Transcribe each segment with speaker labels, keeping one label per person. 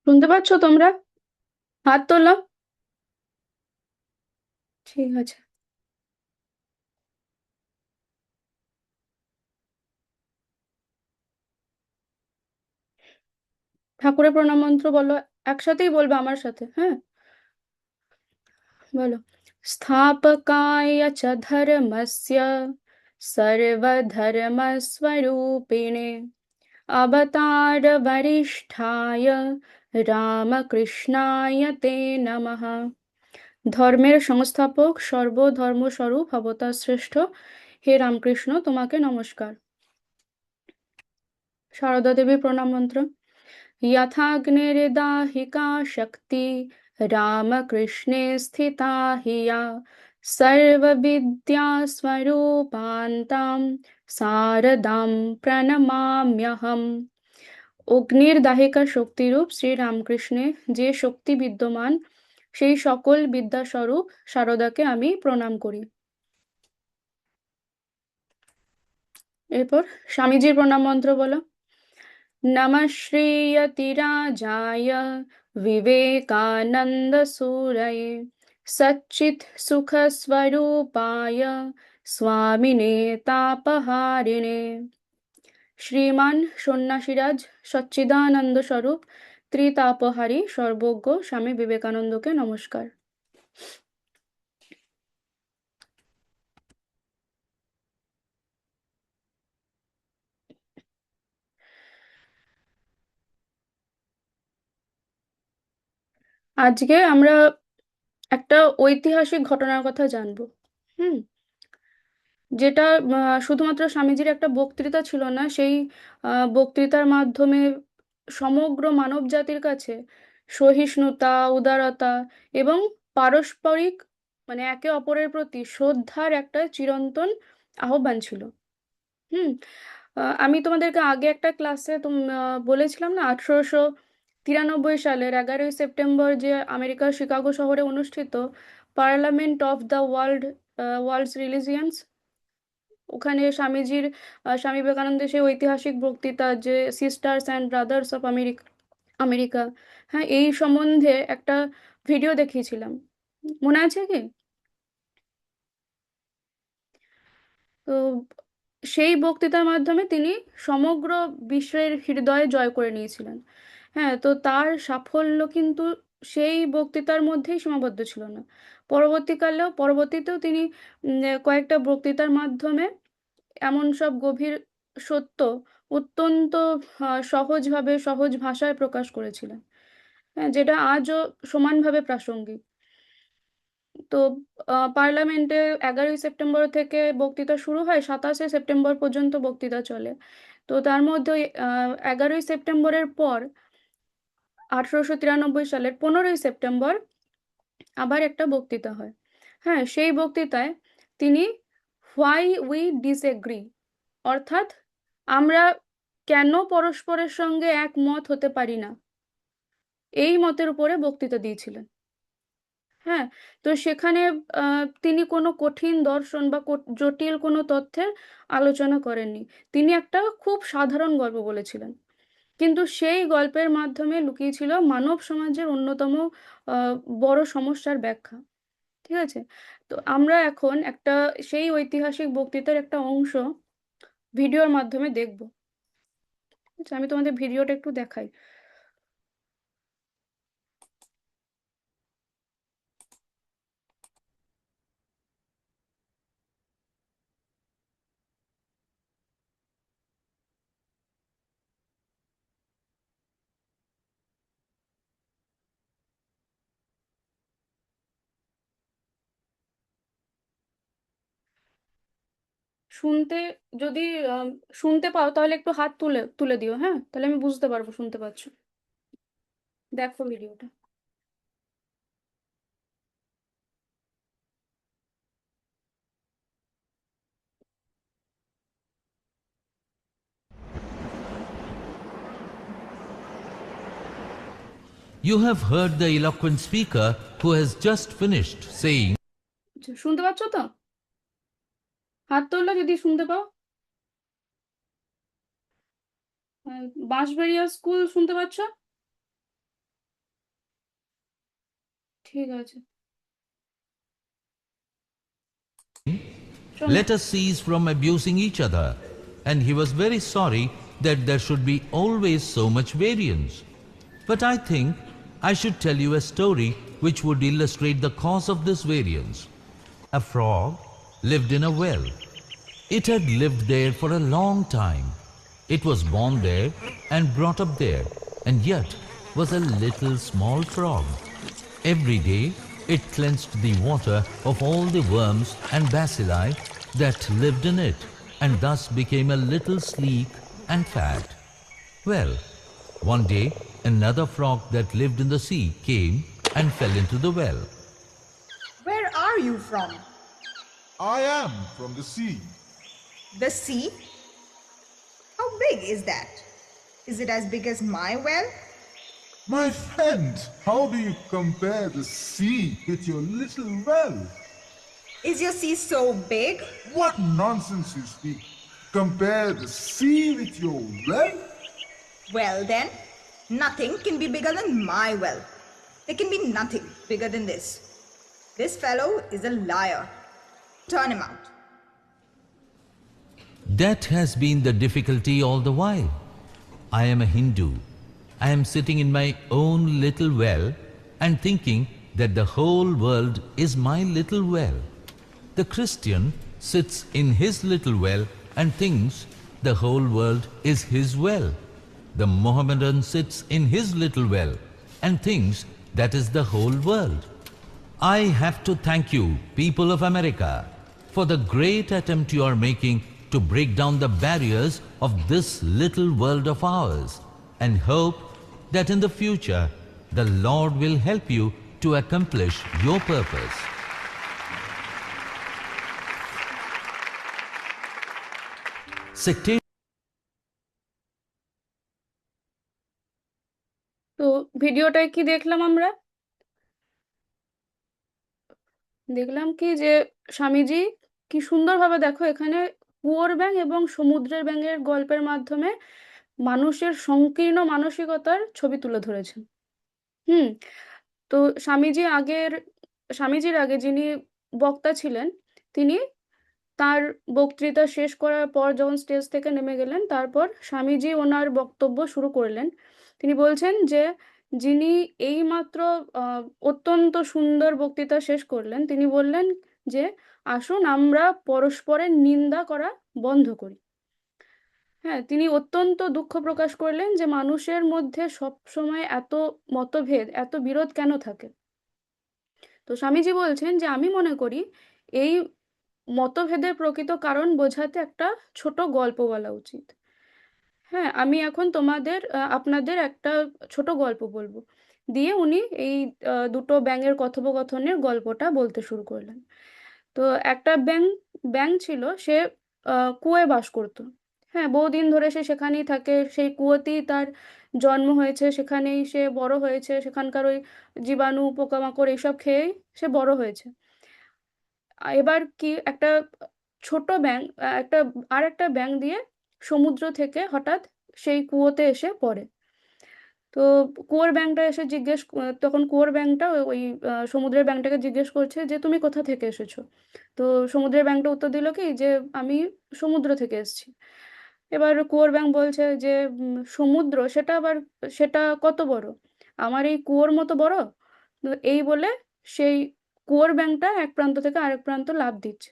Speaker 1: শুনতে পাচ্ছ তোমরা? হাত তোলো। ঠিক আছে। ঠাকুরের প্রণাম মন্ত্র বলো। একসাথেই বলবে আমার সাথে, হ্যাঁ? বলো। স্থাপকায় চ ধর্মস্য সর্বধর্মস্বরূপিণে অবতার বরিষ্ঠায় রামকৃষ্ণায় তে নমঃ। ধর্মের সংস্থাপক সর্বধর্মস্বরূপ অবতার শ্রেষ্ঠ হে রামকৃষ্ণ, তোমাকে নমস্কার। সারদা দেবীর প্রণাম মন্ত্র। यथाग्निर्दाहिका शक्ति रामकृष्णे स्थिता हि या सर्वविद्यास्वरूपान्तां शारदां प्रणमाम्यहम्। অগ্নির দাহিকা শক্তিরূপ শ্রী রামকৃষ্ণে যে শক্তি বিদ্যমান, সেই সকল বিদ্যাস্বরূপ সারদাকে আমি প্রণাম করি। এরপর স্বামীজির প্রণাম মন্ত্র বলো। नमः श्रीयतिराजाय विवेकानन्दसूरये सच्चित्सुखस्वरूपाय स्वामिने तापहारिणे। শ্রীমান সন্ন্যাসীরাজ সচ্চিদানন্দ স্বরূপ ত্রিতাপহারী সর্বজ্ঞ স্বামী বিবেকানন্দকে নমস্কার। আজকে আমরা একটা ঐতিহাসিক ঘটনার কথা জানবো। হুম। যেটা শুধুমাত্র স্বামীজির একটা বক্তৃতা ছিল না, সেই বক্তৃতার মাধ্যমে সমগ্র মানব জাতির কাছে সহিষ্ণুতা, উদারতা এবং পারস্পরিক মানে একে অপরের প্রতি শ্রদ্ধার একটা চিরন্তন আহ্বান ছিল। হুম। আমি তোমাদেরকে আগে একটা ক্লাসে বলেছিলাম না, 1893 সালের 11ই সেপ্টেম্বর যে আমেরিকার শিকাগো শহরে অনুষ্ঠিত parliament of the world's religions, ওখানে স্বামী বিবেকানন্দের সেই ঐতিহাসিক বক্তৃতা, যে sisters and brothers of America America, হ্যাঁ, এই সম্বন্ধে একটা ভিডিও দেখিয়েছিলাম। মনে আছে কি? তো সেই বক্তৃতার মাধ্যমে তিনি সমগ্র বিশ্বের হৃদয়ে জয় করে নিয়েছিলেন। হ্যাঁ, তো তার সাফল্য কিন্তু সেই বক্তৃতার মধ্যেই সীমাবদ্ধ ছিল না। পরবর্তীতেও তিনি কয়েকটা বক্তৃতার মাধ্যমে এমন সব গভীর সত্য অত্যন্ত সহজভাবে, সহজ ভাষায় প্রকাশ করেছিলেন, হ্যাঁ, যেটা আজও সমানভাবে প্রাসঙ্গিক। তো পার্লামেন্টে 11ই সেপ্টেম্বর থেকে বক্তৃতা শুরু হয়, 27শে সেপ্টেম্বর পর্যন্ত বক্তৃতা চলে। তো তার মধ্যে 11ই সেপ্টেম্বরের পর 1893 সালের 15ই সেপ্টেম্বর আবার একটা বক্তৃতা হয়। হ্যাঁ, সেই বক্তৃতায় তিনি হোয়াই উই ডিসএগ্রি, অর্থাৎ আমরা কেন পরস্পরের সঙ্গে একমত হতে পারি না, এই মতের উপরে বক্তৃতা দিয়েছিলেন। হ্যাঁ, তো সেখানে তিনি কোনো কঠিন দর্শন বা জটিল কোনো তথ্যের আলোচনা করেননি। তিনি একটা খুব সাধারণ গল্প বলেছিলেন, কিন্তু সেই গল্পের মাধ্যমে লুকিয়ে ছিল মানব সমাজের অন্যতম আহ, বড় সমস্যার ব্যাখ্যা। ঠিক আছে। তো আমরা এখন একটা সেই ঐতিহাসিক বক্তৃতার একটা অংশ ভিডিওর মাধ্যমে দেখব। আচ্ছা, আমি তোমাদের ভিডিওটা একটু দেখাই। শুনতে যদি আম, শুনতে পাও তাহলে একটু হাত তুলে তুলে দিও, হ্যাঁ, তাহলে আমি বুঝতে পারবো শুনতে পাচ্ছো। দেখো ভিডিওটা।
Speaker 2: You have heard the eloquent speaker who has just finished saying,
Speaker 1: আচ্ছা, শুনতে পাচ্ছো তো? হাত তুললে যদি শুনতে পাও। বাঁশবেড়িয়া স্কুল শুনতে পাচ্ছো? ঠিক আছে, শোনো।
Speaker 2: Let us cease from abusing each other. And he was very sorry that there should be always so much variance. But I think I should tell you a story which would illustrate the cause of this variance. A frog lived in a well. It had lived there for a long time. It was born there and brought up there, and yet was a little small frog. Every day it cleansed the water of all the worms and bacilli that lived in it, and thus became a little sleek and fat. Well, one day another frog that lived in the sea came and fell into the well.
Speaker 3: Where are you from?
Speaker 4: I am from the sea.
Speaker 3: The sea? How big is that? Is it as big as my well?
Speaker 4: My friend, how do you compare the sea with your little well?
Speaker 3: Is your sea so big?
Speaker 4: What nonsense you speak. Compare the sea with your well?
Speaker 3: Well then, nothing can be bigger than my well. There can be nothing bigger than this. This fellow is a liar. Turn him out.
Speaker 2: That has been the difficulty all the while. I am a Hindu. I am sitting in my own little well and thinking that the whole world is my little well. The Christian sits in his little well and thinks the whole world is his well. The Mohammedan sits in his little well and thinks that is the whole world. I have to thank you, people of America, for the great attempt you are making to break down the barriers of this little world of ours, and hope that in the future the Lord will help you to accomplish your purpose. Sectarian
Speaker 1: তো ভিডিওটায় কি দেখলাম আমরা? দেখলাম কি যে স্বামীজি কি সুন্দরভাবে, দেখো এখানে কুয়োর ব্যাঙ এবং সমুদ্রের ব্যাঙের গল্পের মাধ্যমে মানুষের সংকীর্ণ মানসিকতার ছবি তুলে ধরেছেন। হুম। তো স্বামীজির আগে যিনি বক্তা ছিলেন, তিনি তার বক্তৃতা শেষ করার পর যখন স্টেজ থেকে নেমে গেলেন, তারপর স্বামীজি ওনার বক্তব্য শুরু করলেন। তিনি বলছেন যে যিনি এইমাত্র অত্যন্ত সুন্দর বক্তৃতা শেষ করলেন, তিনি বললেন যে আসুন আমরা পরস্পরের নিন্দা করা বন্ধ করি। হ্যাঁ, তিনি অত্যন্ত দুঃখ প্রকাশ করলেন যে মানুষের মধ্যে সবসময় এত মতভেদ, এত বিরোধ কেন থাকে। তো স্বামীজি বলছেন যে আমি মনে করি এই মতভেদের প্রকৃত কারণ বোঝাতে একটা ছোট গল্প বলা উচিত। হ্যাঁ, আমি এখন আপনাদের একটা ছোট গল্প বলবো। দিয়ে উনি এই দুটো ব্যাঙের কথোপকথনের গল্পটা বলতে শুরু করলেন। তো একটা ব্যাঙ ছিল, সে কুয়োয় বাস করতো। হ্যাঁ, বহুদিন ধরে সে সেখানেই থাকে, সেই কুয়োতেই তার জন্ম হয়েছে, সেখানেই সে বড় হয়েছে, সেখানকার ওই জীবাণু পোকামাকড় এইসব খেয়েই সে বড় হয়েছে। এবার কি একটা ছোট ব্যাঙ একটা ব্যাঙ দিয়ে সমুদ্র থেকে হঠাৎ সেই কুয়োতে এসে পড়ে। তো কুয়োর ব্যাঙটা এসে তখন কুয়োর ব্যাঙটা ওই সমুদ্রের ব্যাঙটাকে জিজ্ঞেস করছে যে তুমি কোথা থেকে এসেছো। তো সমুদ্রের ব্যাঙটা উত্তর দিল কি যে আমি সমুদ্র থেকে এসেছি। এবার কুয়োর ব্যাঙ বলছে যে সমুদ্র সেটা কত বড়, আমার এই কুয়োর মতো বড়? তো এই বলে সেই কুয়োর ব্যাঙটা এক প্রান্ত থেকে আরেক প্রান্ত লাফ দিচ্ছে।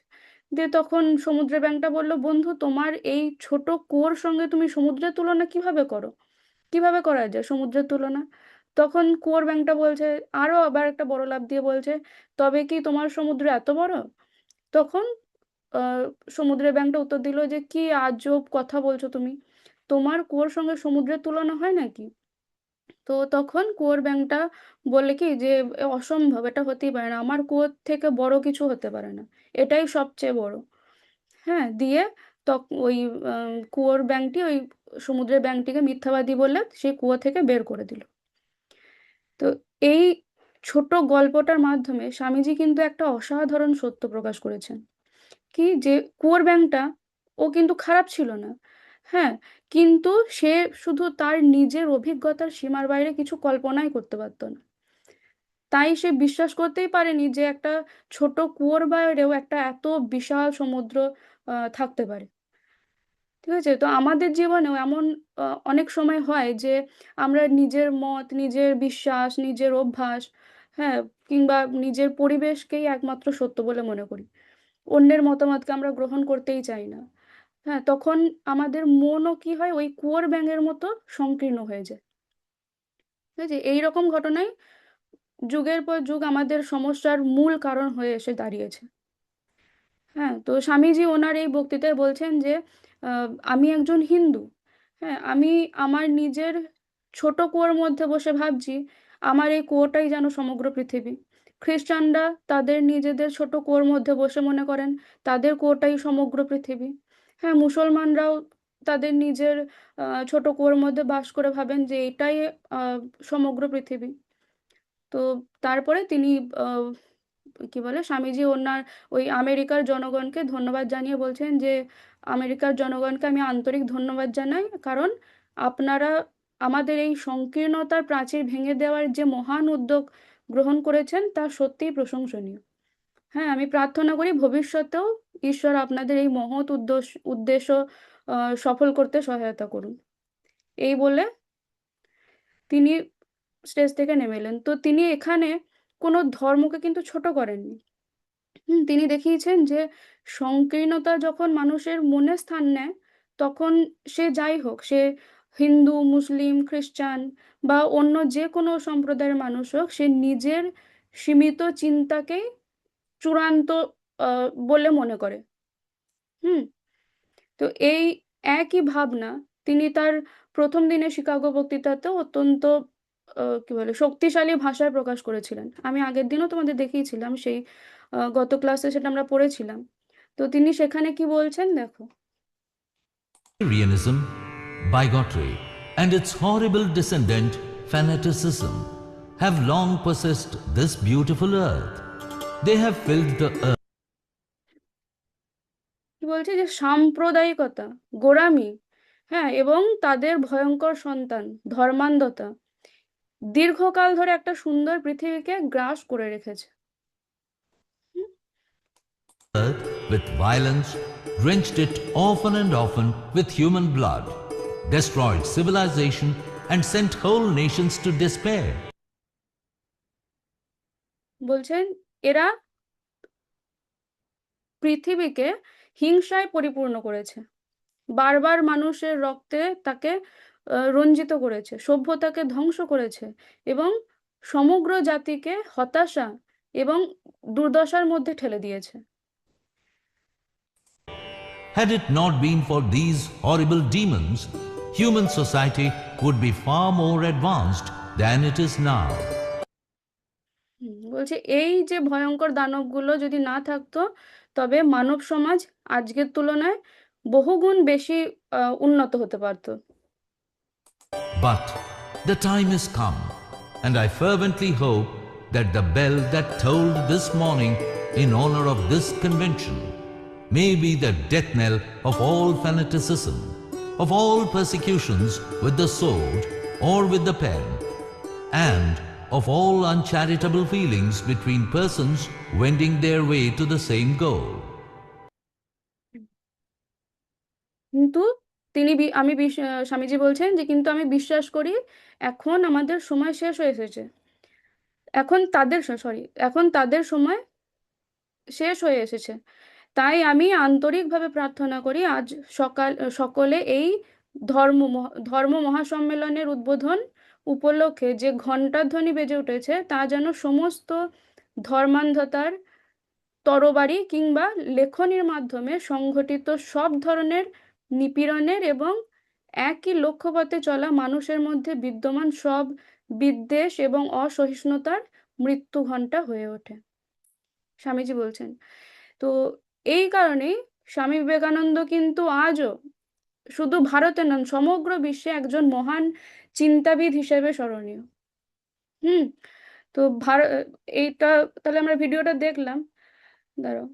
Speaker 1: দিয়ে তখন সমুদ্রের ব্যাঙটা বলল, বন্ধু তোমার এই ছোট কুয়োর সঙ্গে তুমি সমুদ্রের তুলনা কিভাবে করো, কিভাবে করা যায় সমুদ্রের তুলনা? তখন কুয়োর ব্যাঙটা বলছে, আরো আবার একটা বড় লাফ দিয়ে বলছে, তবে কি তোমার সমুদ্র এত বড়? তখন আহ সমুদ্রের ব্যাঙটা উত্তর দিল যে কি আজব কথা বলছো তুমি, তোমার কুয়োর সঙ্গে সমুদ্রের তুলনা হয় নাকি? তো তখন কুয়োর ব্যাঙটা বললে কি যে অসম্ভব, এটা হতেই পারে না, আমার কুয়োর থেকে বড় কিছু হতে পারে না, এটাই সবচেয়ে বড়। হ্যাঁ, দিয়ে ওই কুয়োর ব্যাঙটি ওই সমুদ্রের ব্যাঙটিকে মিথ্যাবাদী বলে সেই কুয়ো থেকে বের করে দিল। তো এই ছোট গল্পটার মাধ্যমে স্বামীজি কিন্তু একটা অসাধারণ সত্য প্রকাশ করেছেন, কি যে কুয়োর ব্যাঙটা ও কিন্তু খারাপ ছিল না। হ্যাঁ, কিন্তু সে শুধু তার নিজের অভিজ্ঞতার সীমার বাইরে কিছু কল্পনাই করতে পারতো না। তাই সে বিশ্বাস করতেই পারেনি যে একটা ছোট কুয়োর বাইরেও একটা এত বিশাল সমুদ্র থাকতে পারে। ঠিক আছে, তো আমাদের জীবনেও এমন অনেক সময় হয় যে আমরা নিজের মত, নিজের বিশ্বাস, নিজের অভ্যাস, হ্যাঁ, কিংবা নিজের পরিবেশকেই একমাত্র সত্য বলে মনে করি। অন্যের মতামতকে আমরা গ্রহণ করতেই চাই না। হ্যাঁ, তখন আমাদের মনও কি হয়, ওই কুয়োর ব্যাঙের মতো সংকীর্ণ হয়ে যায়। ঠিক আছে, এইরকম ঘটনায় যুগের পর যুগ আমাদের সমস্যার মূল কারণ হয়ে এসে দাঁড়িয়েছে। হ্যাঁ, তো স্বামীজি ওনার এই বক্তৃতায় বলছেন যে আমি একজন হিন্দু। হ্যাঁ, আমি আমার নিজের ছোট কুয়োর মধ্যে বসে ভাবছি আমার এই কুয়োটাই যেন সমগ্র পৃথিবী। খ্রিস্টানরা তাদের নিজেদের ছোট কুয়োর মধ্যে বসে মনে করেন তাদের কুয়োটাই সমগ্র পৃথিবী। হ্যাঁ, মুসলমানরাও তাদের নিজের ছোট কুয়োর মধ্যে বাস করে ভাবেন যে এটাই সমগ্র পৃথিবী। তো তারপরে তিনি আহ, কি বলে, স্বামীজি ওনার ওই আমেরিকার জনগণকে ধন্যবাদ জানিয়ে বলছেন যে আমেরিকার জনগণকে আমি আন্তরিক ধন্যবাদ জানাই, কারণ আপনারা আমাদের এই সংকীর্ণতার প্রাচীর ভেঙে দেওয়ার যে মহান উদ্যোগ গ্রহণ করেছেন তা সত্যিই প্রশংসনীয়। হ্যাঁ, আমি প্রার্থনা করি ভবিষ্যতেও ঈশ্বর আপনাদের এই মহৎ উদ্দেশ্য সফল করতে সহায়তা করুন। এই বলে তিনি স্টেজ থেকে নেমে এলেন। তো তিনি এখানে কোনো ধর্মকে কিন্তু ছোট করেননি। তিনি দেখিয়েছেন যে সংকীর্ণতা যখন মানুষের মনে স্থান নেয়, তখন সে যাই হোক, সে হিন্দু, মুসলিম, খ্রিস্টান বা অন্য যে কোনো সম্প্রদায়ের মানুষ হোক, সে নিজের সীমিত চিন্তাকেই চূড়ান্ত বলে মনে করে। হুম, তো এই একই ভাবনা তিনি তার প্রথম দিনের শিকাগো বক্তৃতাতেও অত্যন্ত কি বলে শক্তিশালী ভাষায় প্রকাশ করেছিলেন। আমি আগের দিনও তোমাদের দেখিয়েছিলাম সেই গত ক্লাসে সেটা আমরা পড়েছিলাম। তো তিনি সেখানে কি বলছেন দেখো।
Speaker 2: Arianism, bigotry, and its horrible descendant, fanaticism, have long possessed this beautiful earth. They have filled the earth
Speaker 1: কি বলছে যে সাম্প্রদায়িকতা, গোঁড়ামি, হ্যাঁ, এবং তাদের ভয়ঙ্কর সন্তান ধর্মান্ধতা দীর্ঘকাল ধরে একটা সুন্দর পৃথিবীকে গ্রাস করে রেখেছে।
Speaker 2: with violence, drenched it often and often with human blood, destroyed civilization, and sent whole nations to despair.
Speaker 1: বলছেন এরা পৃথিবীকে হিংসায় পরিপূর্ণ করেছে, বারবার মানুষের রক্তে তাকে রঞ্জিত করেছে, সভ্যতাকে ধ্বংস করেছে এবং সমগ্র জাতিকে হতাশা এবং দুর্দশার মধ্যে ঠেলে দিয়েছে।
Speaker 2: Had it not been for these horrible demons, human society would be far more advanced than it is now.
Speaker 1: বলছে এই যে ভয়ঙ্কর দানবগুলো যদি না থাকতো, তবে মানব সমাজ আজকের তুলনায় বহুগুণ বেশি উন্নত হতে পারতো।
Speaker 2: But the time is come, and I fervently hope that the bell that tolled this morning in honor of this convention may be the death knell of all fanaticism, of all persecutions with the sword or with the pen, and of all uncharitable feelings between persons wending their way to the same goal.
Speaker 1: কিন্তু স্বামীজি বলছেন যে কিন্তু আমি বিশ্বাস করি এখন আমাদের সময় শেষ হয়ে এসেছে। এখন তাদের সময় শেষ হয়ে এসেছে। তাই আমি আন্তরিকভাবে প্রার্থনা করি আজ সকলে এই ধর্ম মহাসম্মেলনের উদ্বোধন উপলক্ষে যে ঘণ্টার ধ্বনি বেজে উঠেছে তা যেন সমস্ত ধর্মান্ধতার তরবারি কিংবা লেখনীর মাধ্যমে সংঘটিত সব ধরনের নিপীড়নের এবং একই লক্ষ্যপথে চলা মানুষের মধ্যে বিদ্যমান সব বিদ্বেষ এবং অসহিষ্ণুতার মৃত্যু ঘণ্টা হয়ে ওঠে। স্বামীজি বলছেন। তো এই কারণেই স্বামী বিবেকানন্দ কিন্তু আজও শুধু ভারতে নন, সমগ্র বিশ্বে একজন মহান চিন্তাবিদ হিসেবে স্মরণীয়। হুম, তো এইটা তাহলে আমরা ভিডিওটা দেখলাম। দাঁড়াও।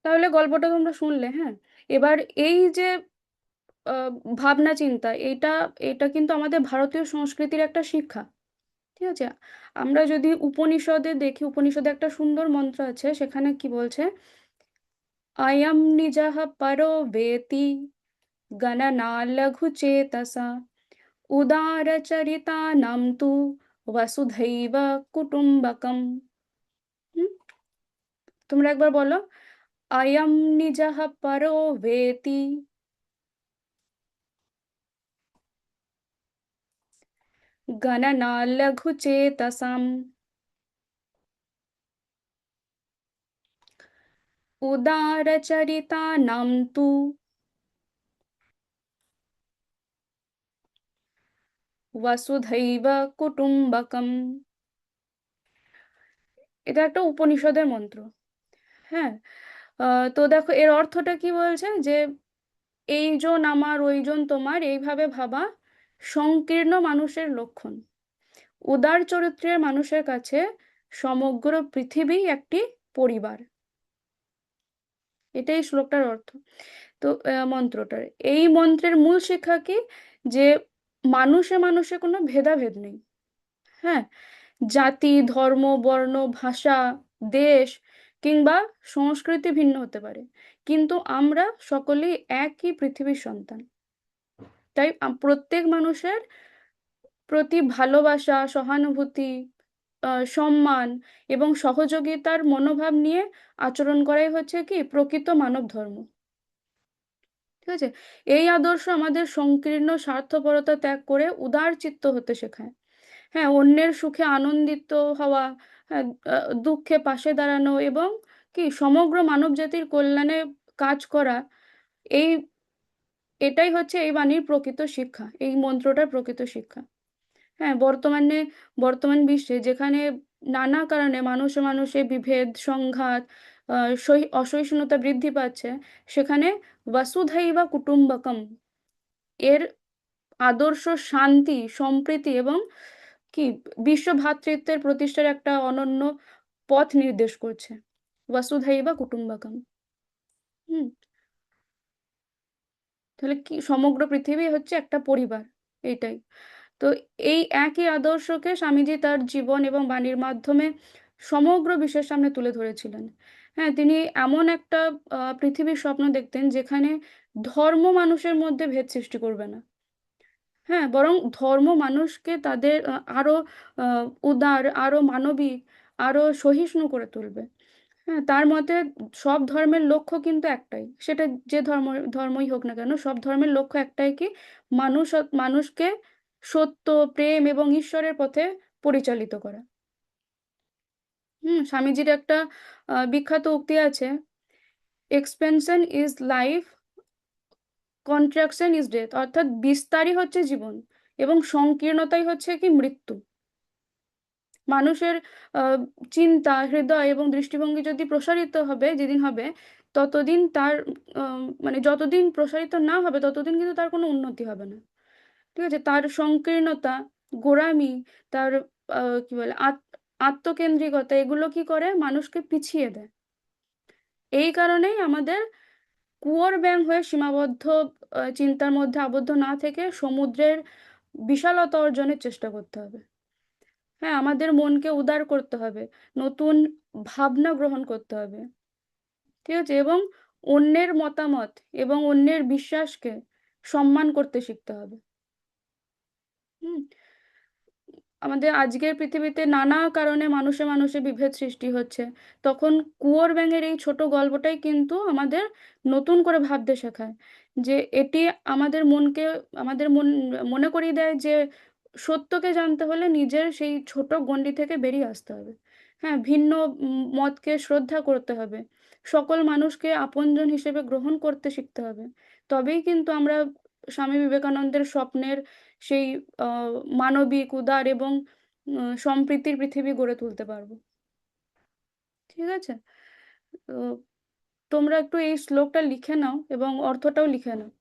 Speaker 1: তাহলে গল্পটা তোমরা শুনলে, হ্যাঁ। এবার এই যে আহ, ভাবনা চিন্তা, এটা এটা কিন্তু আমাদের ভারতীয় সংস্কৃতির একটা শিক্ষা। ঠিক আছে। আমরা যদি উপনিষদে দেখি, উপনিষদে একটা সুন্দর মন্ত্র আছে, সেখানে কি বলছে, অয়ম নিজঃ পরো বেতি গণনা লঘু চেতসা উদারচরিতানাম তু বসুধৈব কুটুম্বকম। হুম, তোমরা একবার বলো, অয়ম নিজঃ পরো বেতি গণনা লঘু চেতসাম উদারচরিতানাম তু বসুধৈব কুটুম্বকম। এটা একটা উপনিষদের মন্ত্র। হ্যাঁ। তো দেখো এর অর্থটা কি বলছে, যে এইজন আমার ওইজন তোমার, এইভাবে ভাবা সংকীর্ণ মানুষের লক্ষণ। উদার চরিত্রের মানুষের কাছে সমগ্র পৃথিবী একটি পরিবার। এটাই শ্লোকটার অর্থ। তো মন্ত্রটার, এই মন্ত্রের মূল শিক্ষা কি, যে মানুষে মানুষে কোনো ভেদাভেদ নেই। হ্যাঁ, জাতি, ধর্ম, বর্ণ, ভাষা, দেশ কিংবা সংস্কৃতি ভিন্ন হতে পারে, কিন্তু আমরা সকলেই একই পৃথিবীর সন্তান। তাই প্রত্যেক মানুষের প্রতি ভালোবাসা, সহানুভূতি, সম্মান এবং সহযোগিতার মনোভাব নিয়ে আচরণ করাই হচ্ছে কি প্রকৃত মানব ধর্ম। ঠিক আছে। এই আদর্শ আমাদের সংকীর্ণ স্বার্থপরতা ত্যাগ করে উদার চিত্ত হতে শেখায়। হ্যাঁ, অন্যের সুখে আনন্দিত হওয়া, হ্যাঁ, দুঃখে পাশে দাঁড়ানো এবং কি সমগ্র মানব জাতির কল্যাণে কাজ করা, এই এটাই হচ্ছে এই বাণীর প্রকৃত শিক্ষা, এই মন্ত্রটার প্রকৃত শিক্ষা। হ্যাঁ, বর্তমান বিশ্বে যেখানে নানা কারণে মানুষে মানুষে বিভেদ, সংঘাত, অসহিষ্ণুতা বৃদ্ধি পাচ্ছে, সেখানে বসুধৈব কুটুম্বকম এর আদর্শ শান্তি, সম্প্রীতি এবং কি বিশ্ব ভ্রাতৃত্বের প্রতিষ্ঠার একটা অনন্য পথ নির্দেশ করছে। বসুধৈব কুটুম্বকম। হুম। তাহলে কি সমগ্র পৃথিবী হচ্ছে একটা পরিবার, এইটাই। তো এই একই আদর্শকে স্বামীজি তার জীবন এবং বাণীর মাধ্যমে সমগ্র বিশ্বের সামনে তুলে ধরেছিলেন। হ্যাঁ, তিনি এমন একটা পৃথিবীর স্বপ্ন দেখতেন যেখানে ধর্ম মানুষের মধ্যে ভেদ সৃষ্টি করবে না। হ্যাঁ, বরং ধর্ম মানুষকে তাদের আরো উদার, আরো মানবিক, আরো সহিষ্ণু করে তুলবে। হ্যাঁ, তার মতে সব ধর্মের লক্ষ্য কিন্তু একটাই, সেটা যে ধর্মই হোক না কেন, সব ধর্মের লক্ষ্য একটাই, কি মানুষ মানুষকে সত্য, প্রেম এবং ঈশ্বরের পথে পরিচালিত করা। স্বামীজির একটা বিখ্যাত উক্তি আছে, expansion is life, contraction is death. অর্থাৎ বিস্তারই হচ্ছে জীবন এবং সংকীর্ণতাই হচ্ছে কি মৃত্যু। মানুষের আহ, চিন্তা, হৃদয় এবং দৃষ্টিভঙ্গি যদি প্রসারিত হবে, যেদিন হবে, ততদিন তার মানে যতদিন প্রসারিত না হবে ততদিন কিন্তু তার কোনো উন্নতি হবে না। ঠিক আছে। তার সংকীর্ণতা, গোঁড়ামি, তার কি বলে আত্মকেন্দ্রিকতা, এগুলো কি করে মানুষকে পিছিয়ে দেয়। এই কারণেই আমাদের কুয়োর ব্যাঙ হয়ে সীমাবদ্ধ চিন্তার মধ্যে আবদ্ধ না থেকে সমুদ্রের বিশালতা অর্জনের চেষ্টা করতে হবে। হ্যাঁ, আমাদের মনকে উদার করতে হবে, নতুন ভাবনা গ্রহণ করতে হবে। ঠিক আছে। এবং অন্যের মতামত এবং অন্যের বিশ্বাসকে সম্মান করতে শিখতে হবে। হুম। আমাদের আজকের পৃথিবীতে নানা কারণে মানুষে মানুষে বিভেদ সৃষ্টি হচ্ছে, তখন কুয়োর ব্যাঙের এই ছোট গল্পটাই কিন্তু আমাদের নতুন করে ভাবতে শেখায়, যে এটি আমাদের মনকে, আমাদের মনে করিয়ে দেয় যে সত্যকে জানতে হলে নিজের সেই ছোট গণ্ডি থেকে বেরিয়ে আসতে হবে। হ্যাঁ, ভিন্ন মতকে শ্রদ্ধা করতে হবে, সকল মানুষকে আপনজন হিসেবে গ্রহণ করতে শিখতে হবে। তবেই কিন্তু আমরা স্বামী বিবেকানন্দের স্বপ্নের সেই আহ, মানবিক, উদার এবং সম্প্রীতির পৃথিবী গড়ে তুলতে পারবো। ঠিক আছে। তো তোমরা একটু এই শ্লোকটা লিখে নাও এবং অর্থটাও লিখে নাও।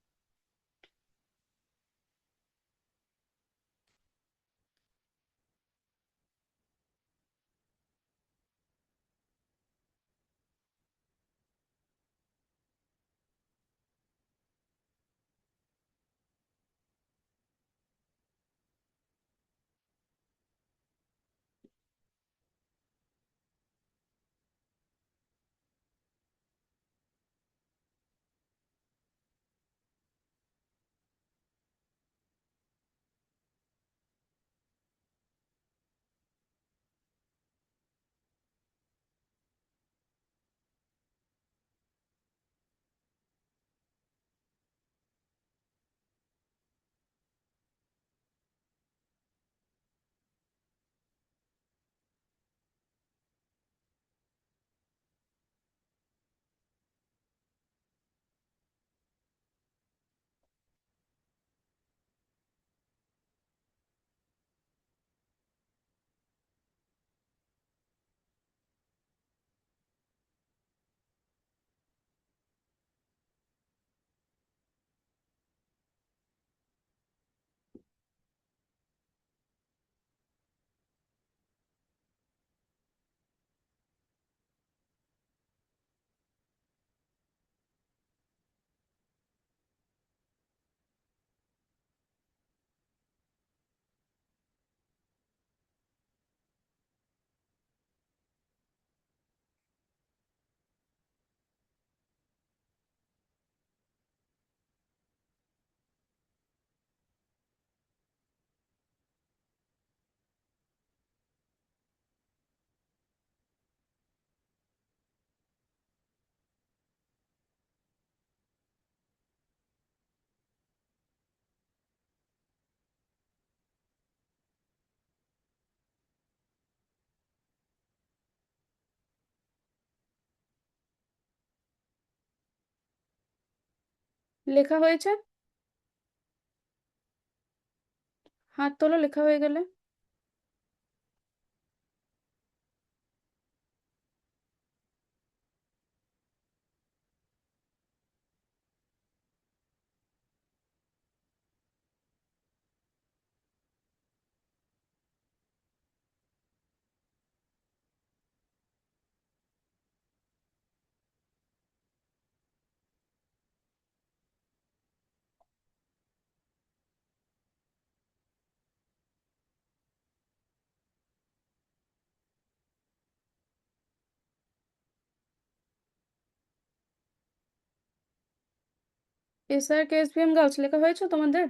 Speaker 1: লেখা হয়েছে? হাত তোলো লেখা হয়ে গেলে। এসআর কেএসবিএম গার্লস লেখা হয়েছে তোমাদের?